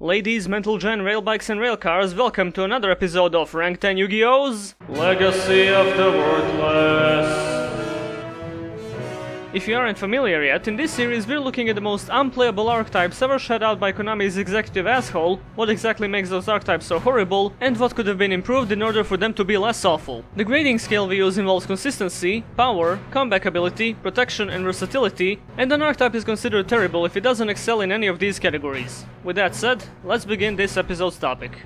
Ladies, mental gen, railbikes and railcars, welcome to another episode of Rank 10 Yu-Gi-Oh's Legacy of the Worthless. If you aren't familiar yet, in this series we're looking at the most unplayable archetypes ever shut out by Konami's executive asshole, what exactly makes those archetypes so horrible, and what could have been improved in order for them to be less awful. The grading scale we use involves consistency, power, comeback ability, protection and versatility, and an archetype is considered terrible if it doesn't excel in any of these categories. With that said, let's begin this episode's topic.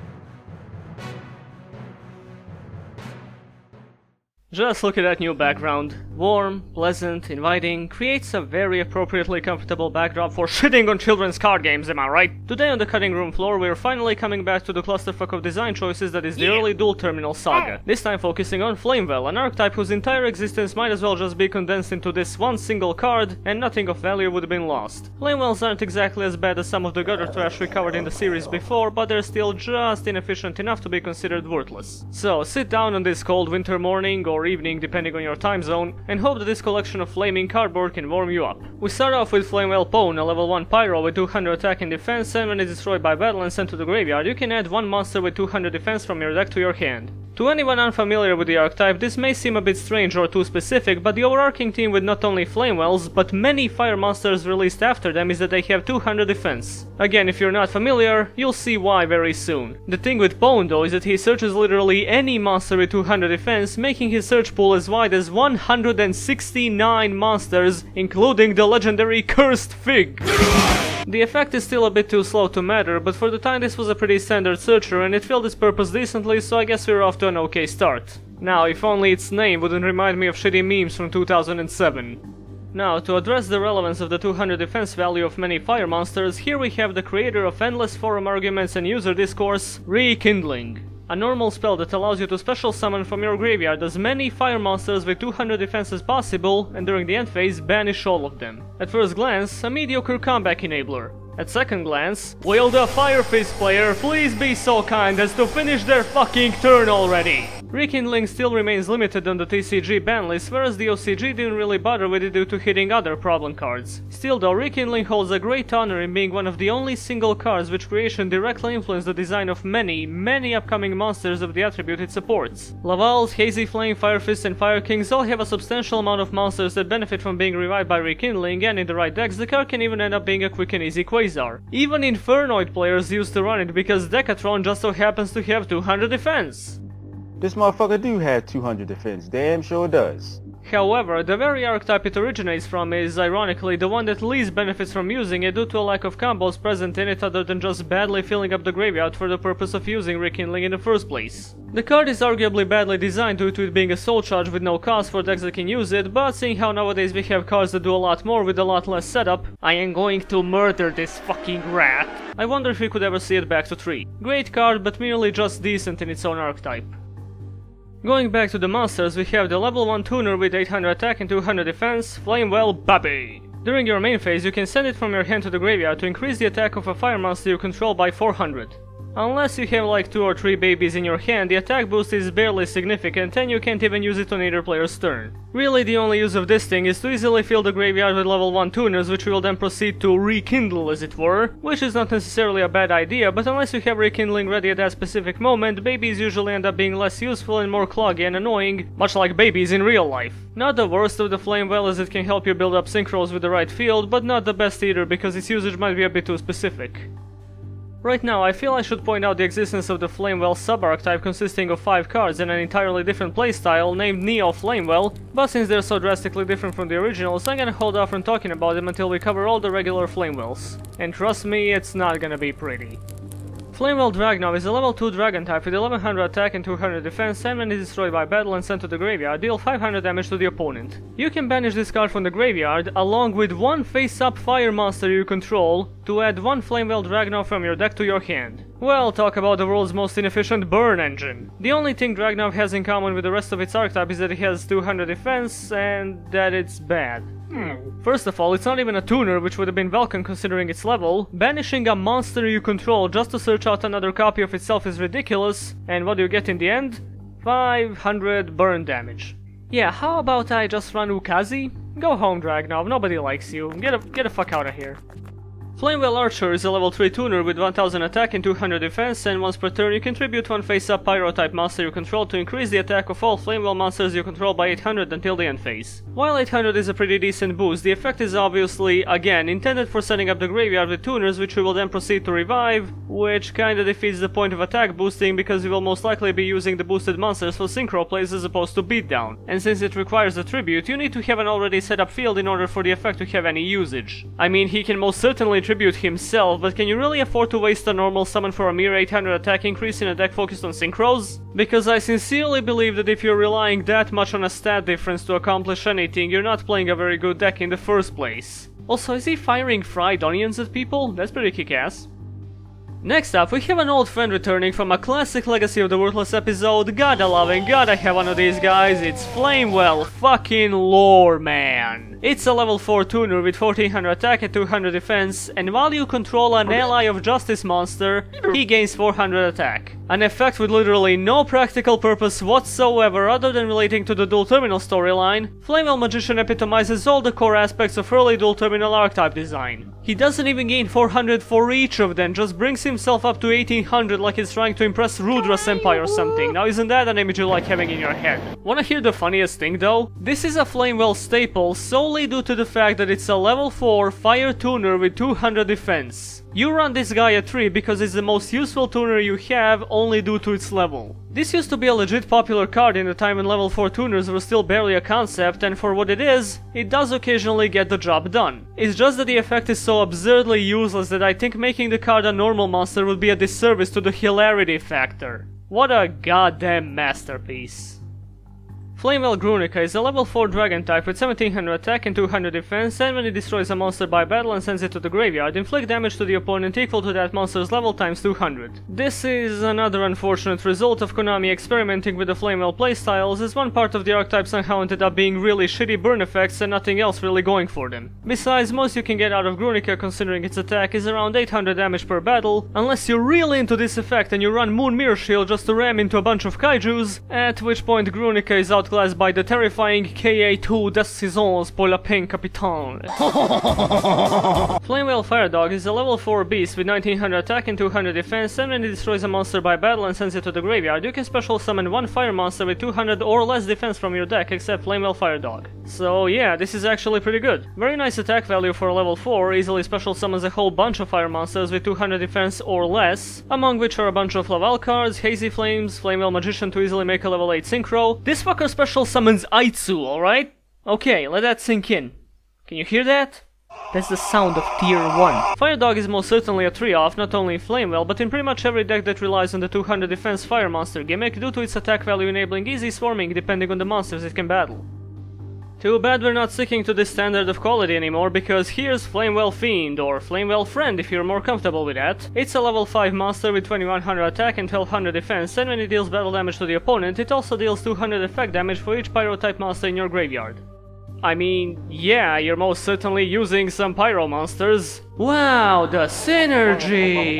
Just look at that new background. Warm, pleasant, inviting, creates a very appropriately comfortable backdrop for shitting on children's card games, am I right? Today on the cutting room floor we're finally coming back to the clusterfuck of design choices that is the early dual terminal saga. This time focusing on Flamvell, an archetype whose entire existence might as well just be condensed into this one single card, and nothing of value would have been lost. Flamevells aren't exactly as bad as some of the gutter trash we covered in the series before, but they're still just inefficient enough to be considered worthless. So sit down on this cold winter morning, or evening depending on your time zone, and hope that this collection of flaming cardboard can warm you up. We start off with Flamvell Pwn, a level 1 pyro with 200 attack and defense, and when it's destroyed by battle and sent to the graveyard you can add one monster with 200 defense from your deck to your hand. To anyone unfamiliar with the archetype, this may seem a bit strange or too specific, but the overarching theme with not only Flamevells, but many fire monsters released after them is that they have 200 defense. Again, if you're not familiar, you'll see why very soon. The thing with Pwn though is that he searches literally any monster with 200 defense, making his search pool as wide as 169 monsters, including the legendary Cursed Fig. The effect is still a bit too slow to matter, but for the time this was a pretty standard searcher and it filled its purpose decently, so I guess we're off to an okay start. Now, if only its name wouldn't remind me of shitty memes from 2007. Now, to address the relevance of the 200 defense value of many fire monsters, here we have the creator of endless forum arguments and user discourse, Rekindling. A normal spell that allows you to special summon from your graveyard as many fire monsters with 200 defense as possible, and during the end phase banish all of them. At first glance, a mediocre comeback enabler. At second glance, will the Fire Fist player please be so kind as to finish their fucking turn already? Rekindling still remains limited on the TCG ban list, whereas the OCG didn't really bother with it due to hitting other problem cards. Still though, Rekindling holds a great honor in being one of the only single cards which creation directly influenced the design of many upcoming monsters of the attribute it supports. Lavals, Hazy Flame, Fire Fist and Fire Kings all have a substantial amount of monsters that benefit from being revived by Rekindling, and in the right decks the card can even end up being a quick and easy Quasar. Even Infernoid players used to run it because Decathlon just so happens to have 200 defense. This motherfucker do have 200 defense, damn sure does. However, the very archetype it originates from is, ironically, the one that least benefits from using it due to a lack of combos present in it other than just badly filling up the graveyard for the purpose of using Rekindling in the first place. The card is arguably badly designed due to it being a soul charge with no cost for decks that can use it, but seeing how nowadays we have cards that do a lot more with a lot less setup, I am going to murder this fucking rat. I wonder if we could ever see it back to 3. Great card, but merely just decent in its own archetype. Going back to the monsters, we have the level 1 tuner with 800 attack and 200 defense, Flamvell Baby. During your main phase you can send it from your hand to the graveyard to increase the attack of a fire monster you control by 400. Unless you have like 2 or 3 babies in your hand, the attack boost is barely significant and you can't even use it on either player's turn. Really the only use of this thing is to easily fill the graveyard with level 1 tuners, which will then proceed to rekindle as it were, which is not necessarily a bad idea, but unless you have rekindling ready at that specific moment, babies usually end up being less useful and more cloggy and annoying, much like babies in real life. Not the worst of the Flamevell as it can help you build up synchros with the right field, but not the best either because its usage might be a bit too specific. Right now, I feel I should point out the existence of the Flamvell sub-archetype consisting of 5 cards and an entirely different playstyle named Neo Flamevell, but since they're so drastically different from the originals, I'm gonna hold off from talking about them until we cover all the regular Flamevells. And trust me, it's not gonna be pretty. Flamvell DRAGNOY is a level 2 dragon type with 1100 attack and 200 defense, and when it is destroyed by battle and sent to the graveyard, deal 500 damage to the opponent. You can banish this card from the graveyard, along with one face-up fire monster you control, to add one Flamvell DRAGNOY from your deck to your hand. Well, talk about the world's most inefficient burn engine. The only thing DRAGNOY has in common with the rest of its archetype is that it has 200 defense, and that it's bad. First of all, it's not even a tuner, which would have been welcome considering its level. Banishing a monster you control just to search out another copy of itself is ridiculous, and what do you get in the end? 500 burn damage. Yeah, how about I just run Ukazi? Go home, DRAGNOY, nobody likes you. Get the fuck out of here. Flamvell Archer is a level 3 tuner with 1000 attack and 200 defense, and once per turn you contribute one face-up pyro-type monster you control to increase the attack of all Flamvell monsters you control by 800 until the end phase. While 800 is a pretty decent boost, the effect is obviously, again, intended for setting up the graveyard with tuners which we will then proceed to revive, which kinda defeats the point of attack boosting because you will most likely be using the boosted monsters for synchro plays as opposed to beatdown, and since it requires a tribute, you need to have an already set up field in order for the effect to have any usage. I mean, he can most certainly tribute himself, but can you really afford to waste a normal summon for a mere 800 attack increase in a deck focused on synchros? Because I sincerely believe that if you're relying that much on a stat difference to accomplish anything, you're not playing a very good deck in the first place. Also, is he firing fried onions at people? That's pretty kick-ass. Next up, we have an old friend returning from a classic Legacy of the Worthless episode. Gotta love and gotta have one of these guys. It's Flamvell fucking Lore Man. It's a level 4 tuner with 1400 attack and 200 defense, and while you control an ally of Justice monster, he gains 400 attack. An effect with literally no practical purpose whatsoever other than relating to the Dual Terminal storyline. Flamvell Magician epitomizes all the core aspects of early Dual Terminal archetype design. He doesn't even gain 400 for each of them, just brings himself up to 1800 like he's trying to impress Rudra Senpai or something. Now isn't that an image you like having in your head? Wanna hear the funniest thing though? This is a Flamvell staple solely due to the fact that it's a level 4 fire tuner with 200 defense. You run this guy at 3 because it's the most useful tuner you have only due to its level. This used to be a legit popular card in the time when level 4 tuners were still barely a concept, and for what it is, it does occasionally get the job done. It's just that the effect is so absurdly useless that I think making the card a normal monster would be a disservice to the hilarity factor. What a goddamn masterpiece. Flamvell Grunica is a level 4 dragon type with 1700 attack and 200 defense, and when it destroys a monster by battle and sends it to the graveyard, inflict damage to the opponent equal to that monster's level times 200. This is another unfortunate result of Konami experimenting with the Flamvell playstyles, as one part of the archetype somehow ended up being really shitty burn effects and nothing else really going for them. Besides, most you can get out of Grunica considering its attack is around 800 damage per battle, unless you're really into this effect and you run Moon Mirror Shield just to ram into a bunch of kaijus, at which point Grunica is outclassed by the terrifying KA2 des Saisons pour la peine capitale. Flamvell FIREDOG is a level 4 beast with 1900 attack and 200 defense, and when it destroys a monster by battle and sends it to the graveyard, you can special summon one fire monster with 200 or less defense from your deck except Flamvell FIREDOG. So yeah, this is actually pretty good. Very nice attack value for a level 4, easily special summons a whole bunch of fire monsters with 200 defense or less, among which are a bunch of Flamvell cards, Hazy Flames, Flamvell Magician to easily make a level 8 synchro. This fucker special summons Aitsu, alright? Okay, let that sink in. Can you hear that? That's the sound of tier 1. FIREDOG is most certainly a 3-off, not only in Flamvell, but in pretty much every deck that relies on the 200 defense fire monster gimmick due to its attack value enabling easy swarming depending on the monsters it can battle. Too bad we're not sticking to this standard of quality anymore, because here's Flamvell Fiend, or Flamvell Friend if you're more comfortable with that. It's a level 5 monster with 2100 attack and 1200 defense, and when it deals battle damage to the opponent, it also deals 200 effect damage for each pyro type monster in your graveyard. I mean, yeah, you're most certainly using some pyro monsters. Wow, the synergy!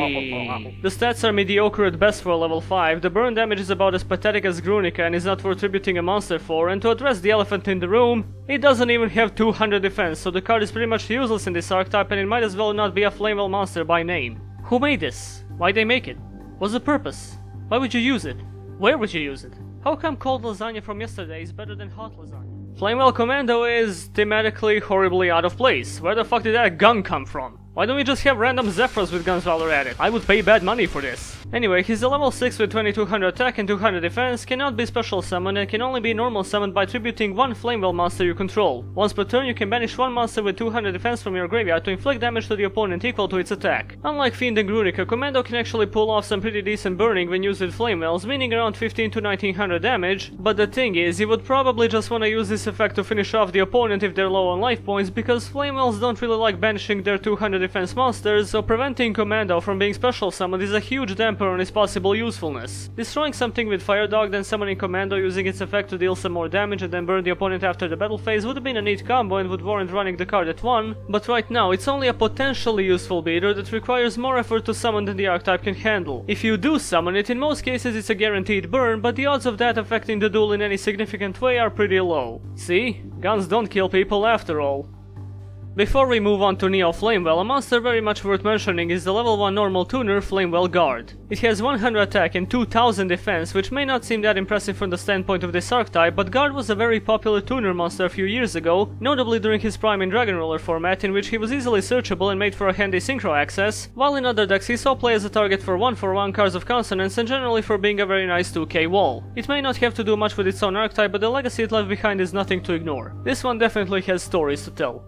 The stats are mediocre at best for a level 5, the burn damage is about as pathetic as Grunica and is not worth tributing a monster for, and to address the elephant in the room, it doesn't even have 200 defense, so the card is pretty much useless in this archetype and it might as well not be a Flamvell monster by name. Who made this? Why'd they make it? What's the purpose? Why would you use it? Where would you use it? How come cold lasagna from yesterday is better than hot lasagna? Flamvell Commando is thematically horribly out of place. Where the fuck did that gun come from? Why don't we just have random Zephyrs with guns while we're at it? I would pay bad money for this. Anyway, he's a level 6 with 2200 attack and 200 defense, cannot be special summoned and can only be normal summoned by tributing one Flamvell monster you control. Once per turn you can banish one monster with 200 defense from your graveyard to inflict damage to the opponent equal to its attack. Unlike Fiend and Grunica, Commando can actually pull off some pretty decent burning when used with Flamevells, meaning around 15 to 1900 damage, but the thing is, you would probably just wanna use this effect to finish off the opponent if they're low on life points, because Flamevells don't really like banishing their 200 defense monsters, so preventing Commando from being special summoned is a huge damper on its possible usefulness. Destroying something with FIREDOG, then summoning Commando using its effect to deal some more damage and then burn the opponent after the battle phase would have been a neat combo and would warrant running the card at 1, but right now it's only a potentially useful beater that requires more effort to summon than the archetype can handle. If you do summon it, in most cases it's a guaranteed burn, but the odds of that affecting the duel in any significant way are pretty low. See? Guns don't kill people after all. Before we move on to Neo Flamvell, a monster very much worth mentioning is the level 1 normal tuner Flamvell Guard. It has 100 attack and 2000 defense, which may not seem that impressive from the standpoint of this archetype, but Guard was a very popular tuner monster a few years ago, notably during his prime in Dragon Roller format, in which he was easily searchable and made for a handy synchro access, while in other decks he saw play as a target for 1/1 cards of consonance and generally for being a very nice 2k wall. It may not have to do much with its own archetype, but the legacy it left behind is nothing to ignore. This one definitely has stories to tell.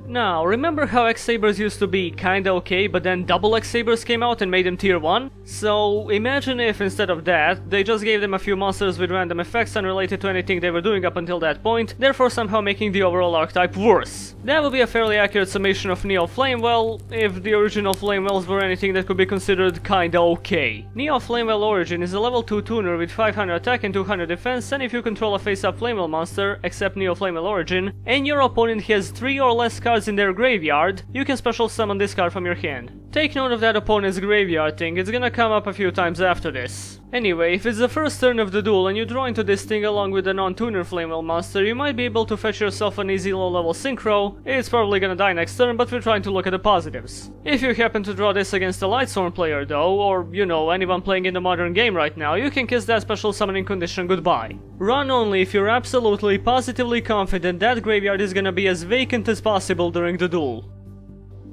Now, remember how X-Sabres used to be kinda okay, but then double X-Sabres came out and made them tier 1? So, imagine if instead of that, they just gave them a few monsters with random effects unrelated to anything they were doing up until that point, therefore somehow making the overall archetype worse. That would be a fairly accurate summation of Neo Flamvell, if the original Flamevells were anything that could be considered kinda okay. Neo Flamvell Origin is a level 2 tuner with 500 attack and 200 defense, and if you control a face-up Flamevell monster, except Neo Flamvell Origin, and your opponent has 3 or less cards in their graveyard, you can special summon this card from your hand. Take note of that opponent's graveyard thing, it's gonna come up a few times after this. Anyway, if it's the first turn of the duel and you draw into this thing along with a non-tuner Flamevell monster, you might be able to fetch yourself an easy low-level synchro. It's probably gonna die next turn, but we're trying to look at the positives. If you happen to draw this against a Lightstorm player though, or, you know, anyone playing in the modern game right now, you can kiss that special summoning condition goodbye. Run only if you're absolutely, positively confident that graveyard is gonna be as vacant as possible during the duel.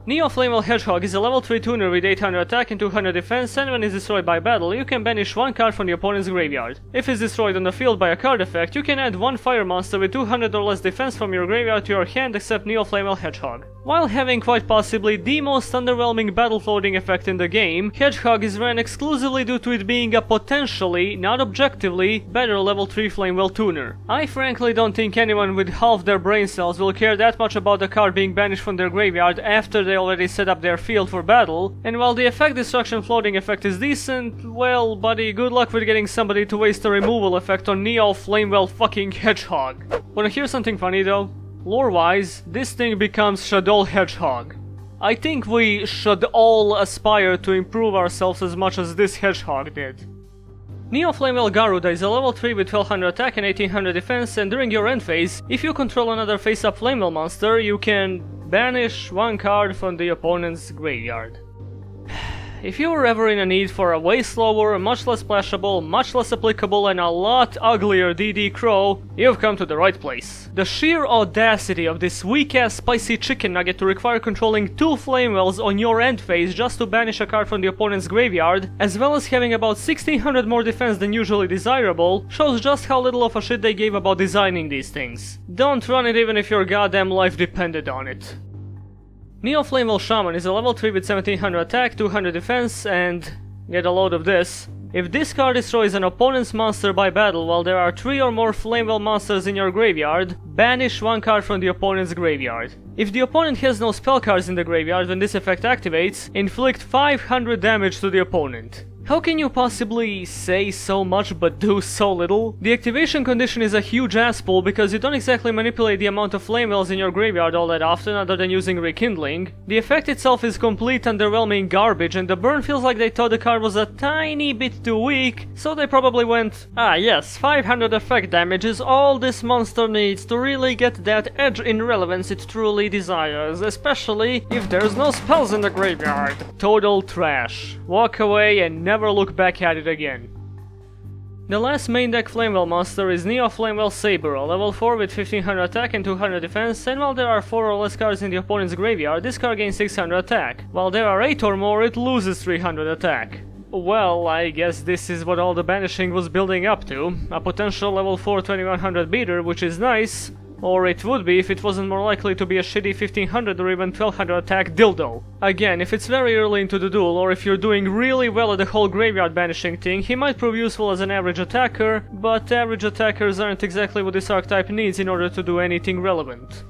Neo Flamvell Hedgehog is a level 3 tuner with 800 attack and 200 defense, and when it's destroyed by battle, you can banish 1 card from the opponent's graveyard. If it's destroyed on the field by a card effect, you can add 1 fire monster with 200 or less defense from your graveyard to your hand except Neo Flamvell Hedgehog. While having quite possibly the most underwhelming battle floating effect in the game, Hedgehog is ran exclusively due to it being a potentially, not objectively, better level 3 Flamevell tuner. I frankly don't think anyone with half their brain cells will care that much about the card being banished from their graveyard after they already set up their field for battle, and while the effect destruction floating effect is decent, well buddy, good luck with getting somebody to waste a removal effect on Neo Flamevell fucking Hedgehog. Wanna hear something funny though? Lore-wise, this thing becomes SHADDOLL Hedgehog. I think we should all aspire to improve ourselves as much as this Hedgehog did. Neo Flamvell Garuda is a level 3 with 1200 attack and 1800 defense, and during your end phase, if you control another face-up Flamevell monster, you can banish 1 card from the opponent's graveyard. If you were ever in a need for a way slower, much less splashable, much less applicable, and a lot uglier DD Crow, you've come to the right place. The sheer audacity of this weak-ass spicy chicken nugget to require controlling 2 Flamevells on your end phase just to banish a card from the opponent's graveyard, as well as having about 1600 more defense than usually desirable, shows just how little of a shit they gave about designing these things. Don't run it even if your goddamn life depended on it. Neo Flamvell Shaman is a level 3 with 1700 attack, 200 defense, and get a load of this. If this card destroys an opponent's monster by battle while there are 3 or more Flamevell monsters in your graveyard, banish 1 card from the opponent's graveyard. If the opponent has no spell cards in the graveyard when this effect activates, inflict 500 damage to the opponent. How can you possibly say so much but do so little? The activation condition is a huge ass pull because you don't exactly manipulate the amount of Flamevells in your graveyard all that often other than using Rekindling. The effect itself is complete underwhelming garbage, and the burn feels like they thought the card was a tiny bit too weak, so they probably went, ah yes, 500 effect damage is all this monster needs to really get that edge in relevance it truly desires, especially if there's no spells in the graveyard. Total trash. Walk away and never look back at it again. The last main deck Flamevell monster is Neo Flamvell Sabre, a level 4 with 1500 attack and 200 defense, and while there are 4 or less cards in the opponent's graveyard, this card gains 600 attack. While there are 8 or more, it loses 300 attack. Well, I guess this is what all the banishing was building up to. A potential level 4 2100 beater, which is nice. Or it would be if it wasn't more likely to be a shitty 1500 or even 1200 attack dildo. Again, if it's very early into the duel, or if you're doing really well at the whole graveyard banishing thing, he might prove useful as an average attacker, but average attackers aren't exactly what this archetype needs in order to do anything relevant.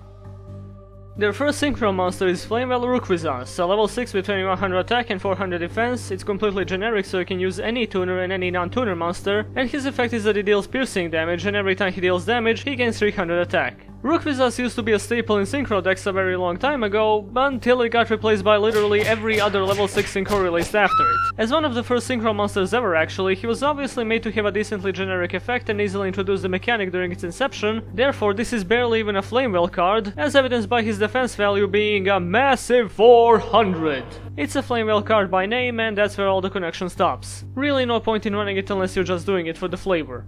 Their first synchro monster is Flamvell Rukvisance, a level 6 with 2100 attack and 400 defense. It's completely generic, so you can use any tuner and any non-tuner monster, and his effect is that he deals piercing damage, and every time he deals damage, he gains 300 attack. Rukvisas used to be a staple in synchro decks a very long time ago, until it got replaced by literally every other level 6 synchro released after it. As one of the first synchro monsters ever actually, he was obviously made to have a decently generic effect and easily introduced the mechanic during its inception, therefore this is barely even a Flamvell card, as evidenced by his defense value being a massive 400. It's a Flamvell card by name, and that's where all the connection stops. Really no point in running it unless you're just doing it for the flavor.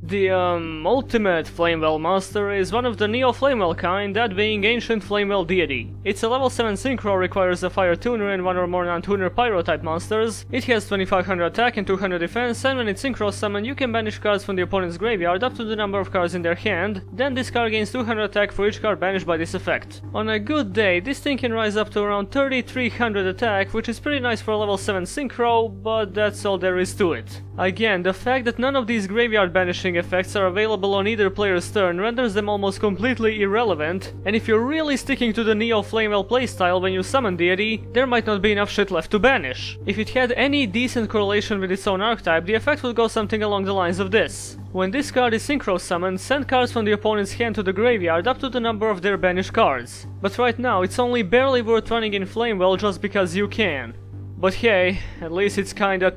The ultimate Flamvell monster is one of the Neo Flamvell kind, that being Ancient Flamvell Deity. It's a level 7 synchro, requires a fire tuner and one or more non-tuner pyro type monsters. It has 2500 attack and 200 defense, and when it's synchro summoned you can banish cards from the opponent's graveyard up to the number of cards in their hand, then this card gains 200 attack for each card banished by this effect. On a good day, this thing can rise up to around 3300 attack, which is pretty nice for a level 7 synchro, but that's all there is to it. Again, the fact that none of these graveyard banishing effects are available on either player's turn renders them almost completely irrelevant, and if you're really sticking to the Neo Flamvell playstyle when you summon Deity, there might not be enough shit left to banish. If it had any decent correlation with its own archetype, the effect would go something along the lines of this. When this card is synchro summoned, send cards from the opponent's hand to the graveyard up to the number of their banished cards. But right now it's only barely worth running in Flamvell just because you can. But hey, at least it's kinda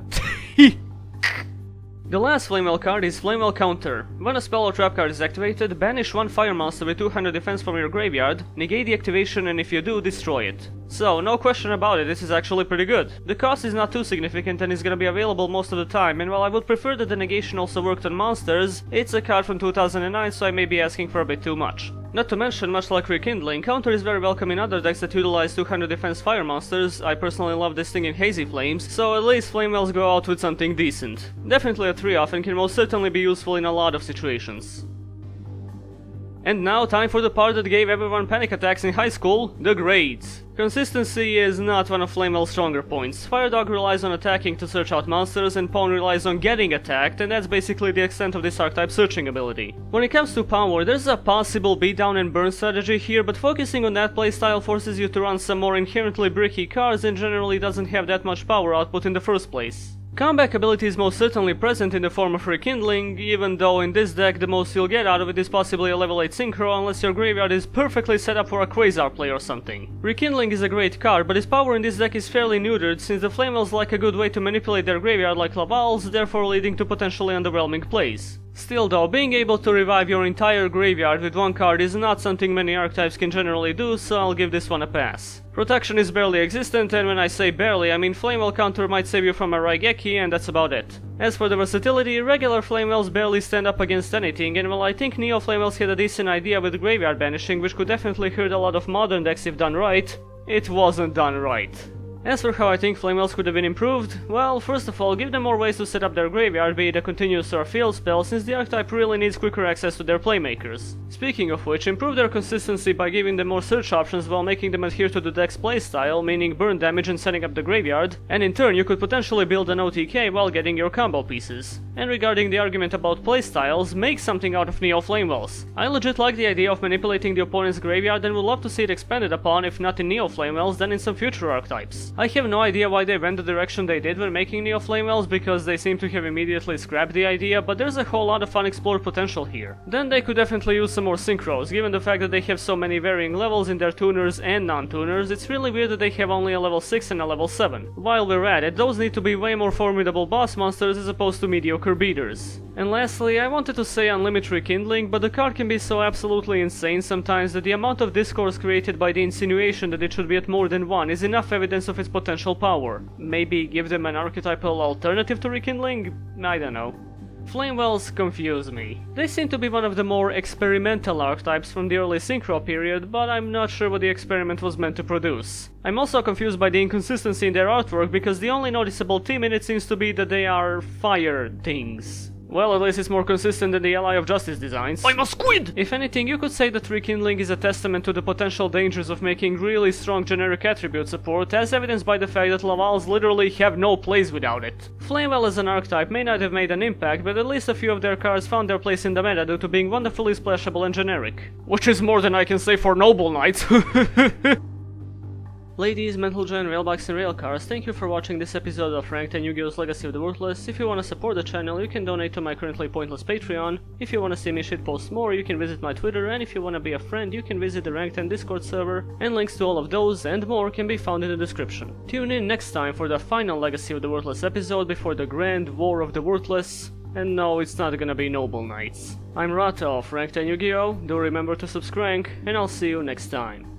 The last Flamvell card is Flamvell Counter. When a spell or trap card is activated, banish one fire monster with 200 defense from your graveyard, negate the activation, and if you do, destroy it. So, no question about it, this is actually pretty good. The cost is not too significant and is gonna be available most of the time, and while I would prefer that the negation also worked on monsters, it's a card from 2009, so I may be asking for a bit too much. Not to mention, much like Rekindling, Counter is very welcome in other decks that utilize 200 defense fire monsters. I personally love this thing in Hazy Flames, so at least Flamevells go out with something decent. Definitely a 3-off and can most certainly be useful in a lot of situations. And now time for the part that gave everyone panic attacks in high school, the grades. Consistency is not one of Flamvell's stronger points. FIREDOG relies on attacking to search out monsters, and Pawn relies on getting attacked, and that's basically the extent of this archetype searching ability. When it comes to power, there's a possible beatdown and burn strategy here, but focusing on that playstyle forces you to run some more inherently bricky cards and generally doesn't have that much power output in the first place. Comeback ability is most certainly present in the form of Rekindling, even though in this deck the most you'll get out of it is possibly a level 8 synchro unless your graveyard is perfectly set up for a Quasar play or something. Rekindling is a great card, but its power in this deck is fairly neutered since the Flamevells like a good way to manipulate their graveyard like Laval's, therefore leading to potentially underwhelming plays. Still though, being able to revive your entire graveyard with one card is not something many archetypes can generally do, so I'll give this one a pass. Protection is barely existent, and when I say barely, I mean Flamvell Counter might save you from a Raigeki, and that's about it. As for the versatility, regular Flamevells barely stand up against anything, and while I think Neo Flamevells had a decent idea with graveyard banishing, which could definitely hurt a lot of modern decks if done right, it wasn't done right. As for how I think Flamevells could have been improved, well, first of all, give them more ways to set up their graveyard, be it a continuous or a field spell, since the archetype really needs quicker access to their playmakers. Speaking of which, improve their consistency by giving them more search options while making them adhere to the deck's playstyle, meaning burn damage and setting up the graveyard, and in turn you could potentially build an OTK while getting your combo pieces. And regarding the argument about playstyles, make something out of Neo Flamevells. I legit like the idea of manipulating the opponent's graveyard and would love to see it expanded upon, if not in Neo Flamevells, then in some future archetypes. I have no idea why they went the direction they did when making Neo Flamevells, because they seem to have immediately scrapped the idea, but there's a whole lot of unexplored potential here. Then they could definitely use some more synchros, given the fact that they have so many varying levels in their tuners and non-tuners. It's really weird that they have only a level 6 and a level 7. While we're at it, those need to be way more formidable boss monsters as opposed to mediocre beaters. And lastly, I wanted to say unlimit Rekindling, but the card can be so absolutely insane sometimes that the amount of discourse created by the insinuation that it should be at more than 1 is enough evidence of its potential power. Maybe give them an archetypal alternative to Rekindling? I don't know. Flamevells confuse me. They seem to be one of the more experimental archetypes from the early synchro period, but I'm not sure what the experiment was meant to produce. I'm also confused by the inconsistency in their artwork, because the only noticeable theme in it seems to be that they are fire things. Well, at least it's more consistent than the Ally of Justice designs. I'm a squid! If anything, you could say that Rekindling is a testament to the potential dangers of making really strong generic attribute support, as evidenced by the fact that Lavals literally have no place without it. Flamvell as an archetype may not have made an impact, but at least a few of their cards found their place in the meta due to being wonderfully splashable and generic. Which is more than I can say for Noble Knights. Ladies, Mental Gen, Railbikes and Railcars, thank you for watching this episode of Ranked and Yu-Gi-Oh's Legacy of the Worthless. If you want to support the channel, you can donate to my currently pointless Patreon. If you want to see me shitpost more, you can visit my Twitter, and if you want to be a friend, you can visit the Ranked and Discord server, and links to all of those and more can be found in the description. Tune in next time for the final Legacy of the Worthless episode before the Grand War of the Worthless. And no, it's not gonna be Noble Knights. I'm Rata of Ranked and Yu-Gi-Oh! Do remember to subscribe, and I'll see you next time.